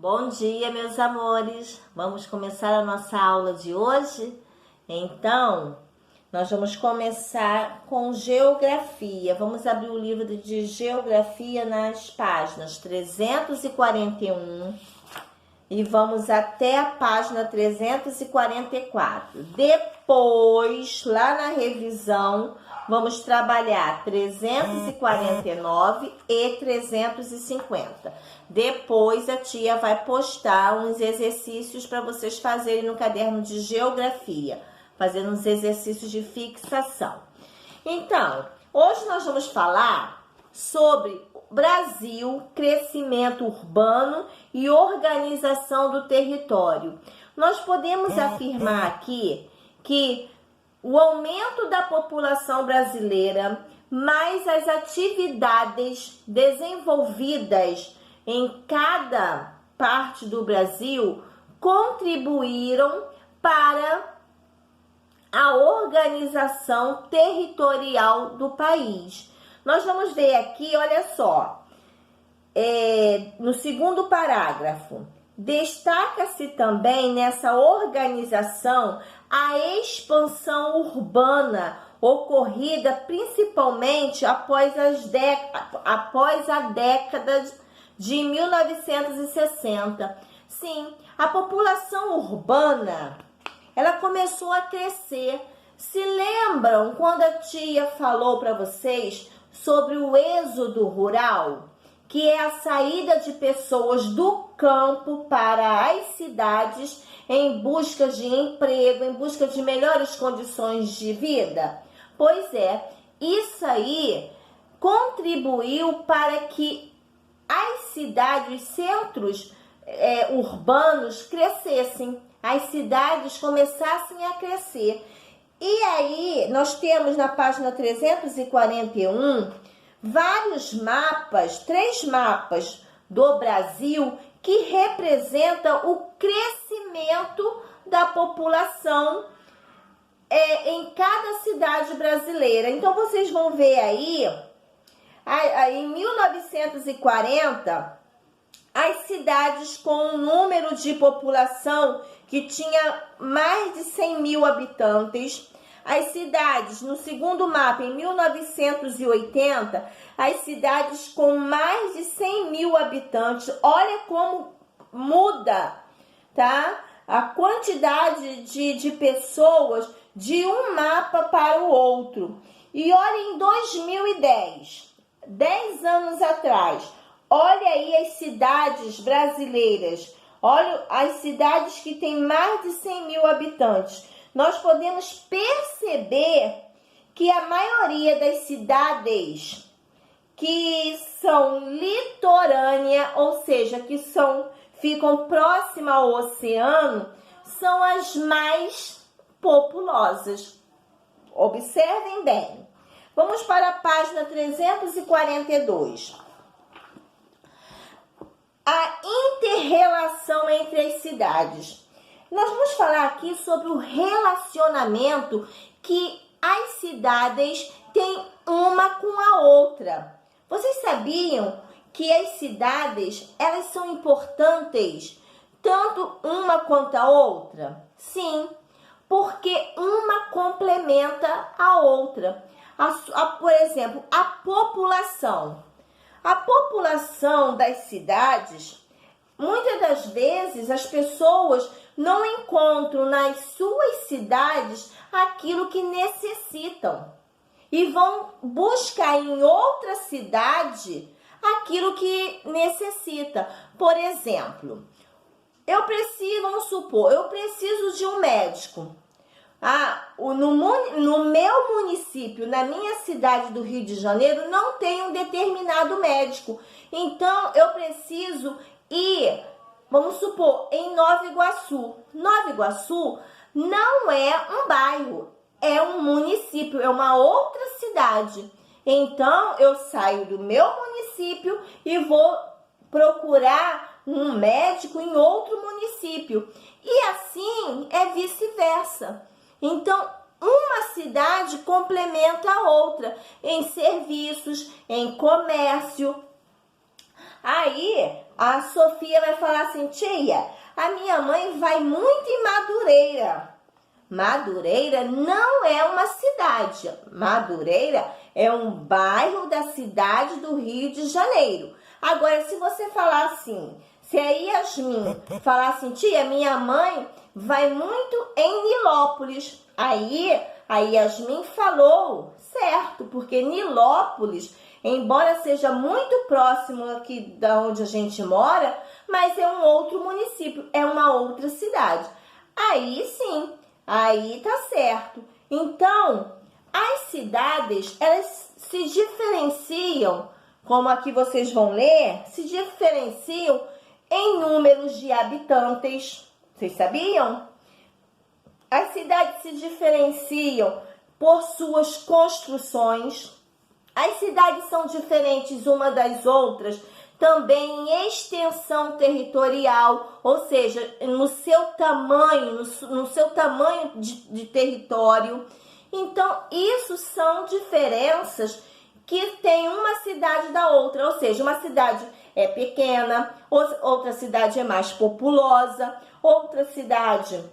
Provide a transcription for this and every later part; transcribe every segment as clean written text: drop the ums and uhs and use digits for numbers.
Bom dia, meus amores! Vamos começar a nossa aula de hoje? Então, nós vamos começar com geografia. Vamos abrir o livro de geografia nas páginas 341 e vamos até a página 344. Depois, lá na revisão, vamos trabalhar 349 e 350. Depois a tia vai postar uns exercícios para vocês fazerem no caderno de geografia, fazendo uns exercícios de fixação. Então, hoje nós vamos falar sobre Brasil, crescimento urbano e organização do território. Nós podemos afirmar aqui que o aumento da população brasileira, mais as atividades desenvolvidas em cada parte do Brasil, contribuíram para a organização territorial do país. Nós vamos ver aqui, olha só, no segundo parágrafo, destaca-se também nessa organização a expansão urbana ocorrida principalmente após a década de 1960. Sim, a população urbana, ela começou a crescer. Se lembram quando a tia falou para vocês sobre o êxodo rural, que é a saída de pessoas do campo para as cidades em busca de emprego, em busca de melhores condições de vida? Pois é, isso aí contribuiu para que as cidades, os centros urbanos crescessem, as cidades começassem a crescer. E aí, nós temos na página 341 vários mapas, 3 mapas do Brasil que representam o crescimento da população em cada cidade brasileira. Então, vocês vão ver aí, em 1940, as cidades com um número de população que tinha mais de 100 mil habitantes. As cidades, no segundo mapa, em 1980, as cidades com mais de 100 mil habitantes. Olha como muda, tá? A quantidade de pessoas de um mapa para o outro. E olha em 2010, 10 anos atrás, olha aí as cidades brasileiras. Olha as cidades que têm mais de 100 mil habitantes. Nós podemos perceber que a maioria das cidades que são litorâneas, ou seja, que ficam próximas ao oceano, são as mais populosas. Observem bem. Vamos para a página 342. A inter-relação entre as cidades. Nós vamos falar aqui sobre o relacionamento que as cidades têm uma com a outra. Vocês sabiam que as cidades, elas são importantes tanto uma quanto a outra? Sim, porque uma complementa a outra. Por exemplo, a população. A população das cidades, muitas das vezes as pessoas não encontram nas suas cidades aquilo que necessitam e vão buscar em outra cidade aquilo que necessita. Por exemplo, vamos supor, eu preciso de um médico. No meu município, na minha cidade do Rio de Janeiro, não tem um determinado médico. Então, eu preciso ir, vamos supor, em Nova Iguaçu. Nova Iguaçu não é um bairro, é um município, é uma outra cidade. Então, eu saio do meu município e vou procurar um médico em outro município. E assim é vice-versa. Então, uma cidade complementa a outra em serviços, em comércio. Aí, A Sofia vai falar assim: tia, a minha mãe vai muito em Madureira. Madureira não é uma cidade. Madureira é um bairro da cidade do Rio de Janeiro. Agora, se você falar assim, se a Yasmin falar assim: tia, minha mãe vai muito em Nilópolis. Aí a Yasmin falou certo, porque Nilópolis, embora seja muito próximo aqui da onde a gente mora, mas é um outro município, é uma outra cidade. Aí sim, aí tá certo. Então, as cidades, elas se diferenciam, como aqui vocês vão ler, se diferenciam em números de habitantes. Vocês sabiam? As cidades se diferenciam por suas construções. As cidades são diferentes uma das outras também em extensão territorial, ou seja, no seu tamanho, no seu tamanho de território. Então, isso são diferenças que tem uma cidade da outra, ou seja, uma cidade é pequena, outra cidade é mais populosa, outra cidade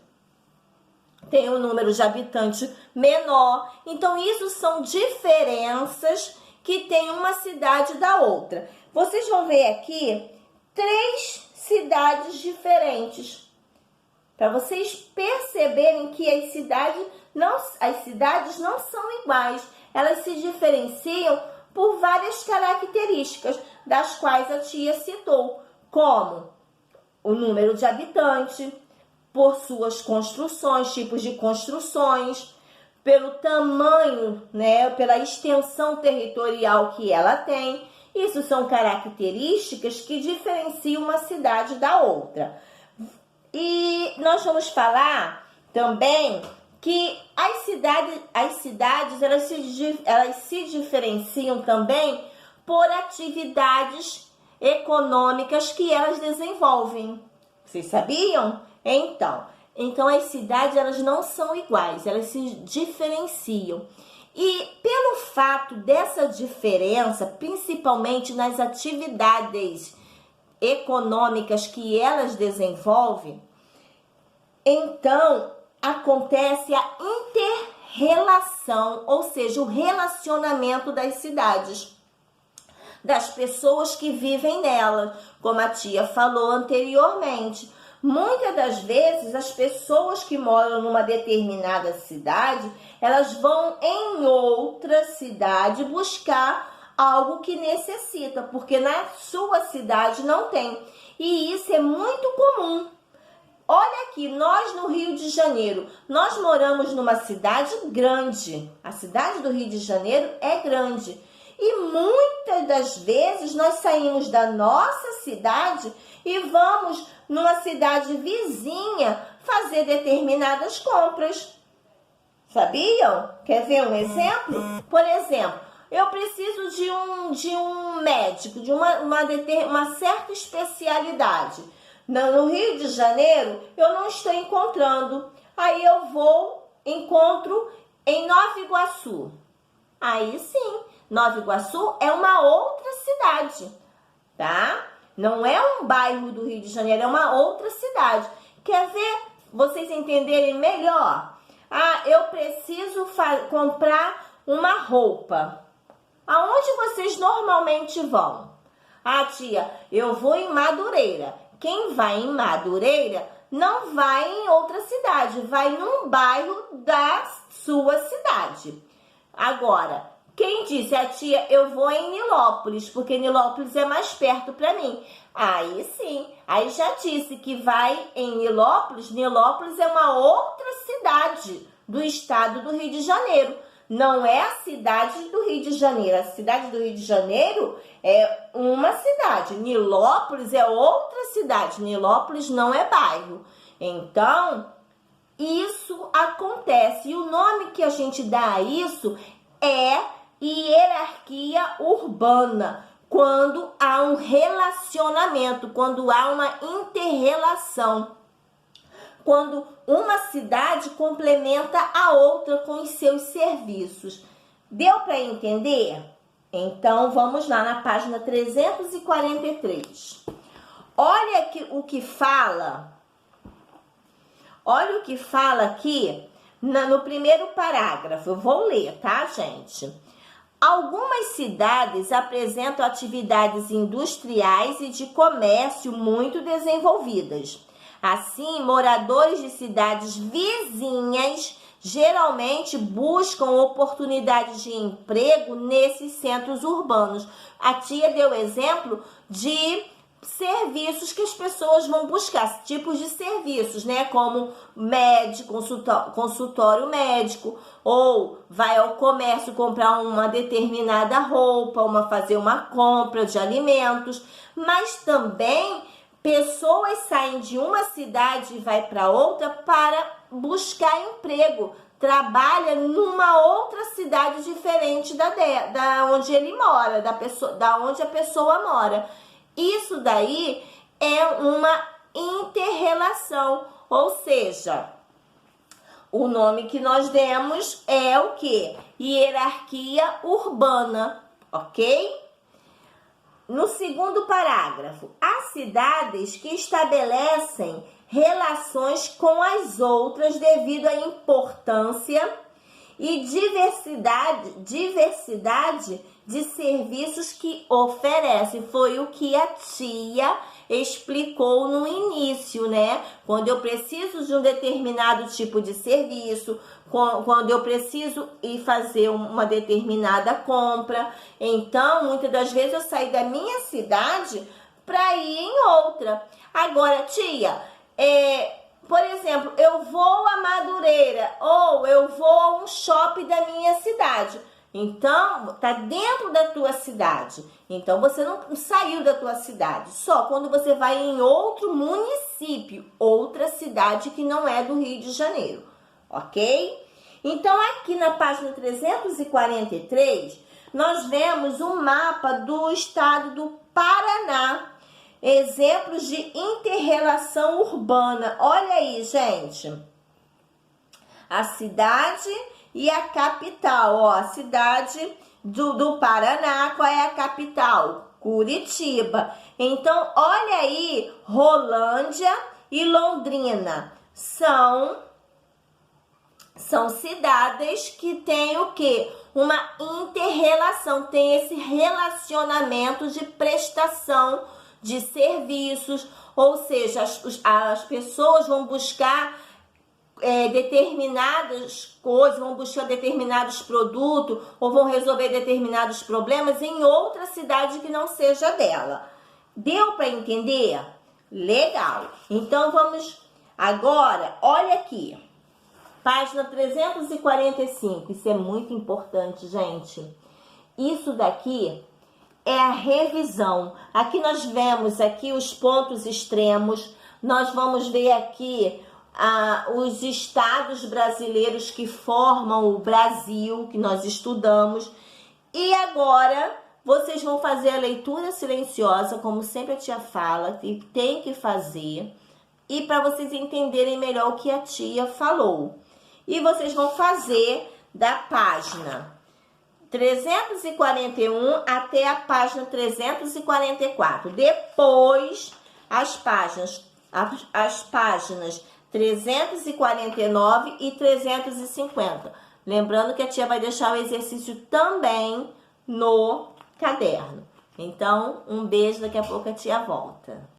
tem um número de habitantes menor. Então, isso são diferenças que tem uma cidade da outra. Vocês vão ver aqui 3 cidades diferentes, para vocês perceberem que as cidades não são iguais. Elas se diferenciam por várias características, das quais a tia citou, como o número de habitantes, por suas construções, tipos de construções, pelo tamanho, né, pela extensão territorial que ela tem. Isso são características que diferenciam uma cidade da outra. E nós vamos falar também que as cidades elas se diferenciam também por atividades econômicas que elas desenvolvem. Vocês sabiam? Então as cidades elas não são iguais, elas se diferenciam. E pelo fato dessa diferença, principalmente nas atividades econômicas que elas desenvolvem, então acontece a inter-relação, ou seja, o relacionamento das cidades, das pessoas que vivem nelas, como a tia falou anteriormente. Muitas das vezes, as pessoas que moram numa determinada cidade, elas vão em outra cidade buscar algo que necessita, porque na sua cidade não tem. E isso é muito comum. Olha aqui, nós no Rio de Janeiro, nós moramos numa cidade grande. A cidade do Rio de Janeiro é grande. E muitas das vezes nós saímos da nossa cidade e vamos numa cidade vizinha fazer determinadas compras. Sabiam? Quer ver um exemplo? Por exemplo, eu preciso de um médico, de uma certa especialidade. No Rio de Janeiro, eu não estou encontrando. Aí eu encontro em Nova Iguaçu. Aí sim, Nova Iguaçu é uma outra cidade, tá? Não é um bairro do Rio de Janeiro, é uma outra cidade. Quer ver vocês entenderem melhor? Ah, eu preciso comprar uma roupa. Aonde vocês normalmente vão? Ah, tia, eu vou em Madureira. Quem vai em Madureira não vai em outra cidade, vai num bairro da sua cidade. Agora, quem disse, a tia, eu vou em Nilópolis, porque Nilópolis é mais perto para mim. Aí sim, aí já disse que vai em Nilópolis. Nilópolis é uma outra cidade do estado do Rio de Janeiro. Não é a cidade do Rio de Janeiro. A cidade do Rio de Janeiro é uma cidade. Nilópolis é outra cidade. Nilópolis não é bairro. Então, isso acontece. E o nome que a gente dá a isso é hierarquia urbana, quando há um relacionamento, quando há uma inter-relação, quando uma cidade complementa a outra com os seus serviços. Deu para entender? Então, vamos lá na página 343. olha aqui o que fala. Olha o que fala aqui no primeiro parágrafo. Eu vou ler, tá, gente? Algumas cidades apresentam atividades industriais e de comércio muito desenvolvidas. Assim, moradores de cidades vizinhas geralmente buscam oportunidades de emprego nesses centros urbanos. A tia deu exemplo de serviços que as pessoas vão buscar, tipos de serviços, né? Como médico, consultório médico, ou vai ao comércio comprar uma determinada roupa, fazer uma compra de alimentos, mas também pessoas saem de uma cidade e vai para outra para buscar emprego, trabalha numa outra cidade diferente da onde ele mora, da onde a pessoa mora. Isso daí é uma inter-relação, ou seja, o nome que nós demos é o quê? Hierarquia urbana, ok? No segundo parágrafo, há cidades que estabelecem relações com as outras devido à importância e diversidade de serviços que oferece. Foi o que a tia explicou no início, né? Quando eu preciso de um determinado tipo de serviço, quando eu preciso ir fazer uma determinada compra. Então, muitas das vezes eu saio da minha cidade para ir em outra. Agora, tia, por exemplo, eu vou a Madureira ou eu vou a um shopping da minha cidade. Então, tá dentro da tua cidade. Então, você não saiu da tua cidade. Só quando você vai em outro município, outra cidade que não é do Rio de Janeiro, ok? Então, aqui na página 343, nós vemos um mapa do estado do Paraná. Exemplos de inter-relação urbana. Olha aí, gente. A cidade e a capital. Ó, a cidade do Paraná, qual é a capital? Curitiba. Então, olha aí, Rolândia e Londrina. São cidades que têm o quê? Uma inter-relação. Tem esse relacionamento de prestação de serviços, ou seja, as pessoas vão buscar determinadas coisas, vão buscar determinados produtos ou vão resolver determinados problemas em outra cidade que não seja dela. Deu para entender? Legal! Então vamos agora, olha aqui, página 345, isso é muito importante, gente. Isso daqui é a revisão. Aqui nós vemos aqui os pontos extremos, nós vamos ver aqui os estados brasileiros que formam o Brasil, que nós estudamos. E agora vocês vão fazer a leitura silenciosa, como sempre a tia fala, que tem que fazer, e para vocês entenderem melhor o que a tia falou. E vocês vão fazer da página 341 até a página 344. Depois, as páginas 349 e 350. Lembrando que a tia vai deixar o exercício também no caderno. Então, um beijo, daqui a pouco a tia volta.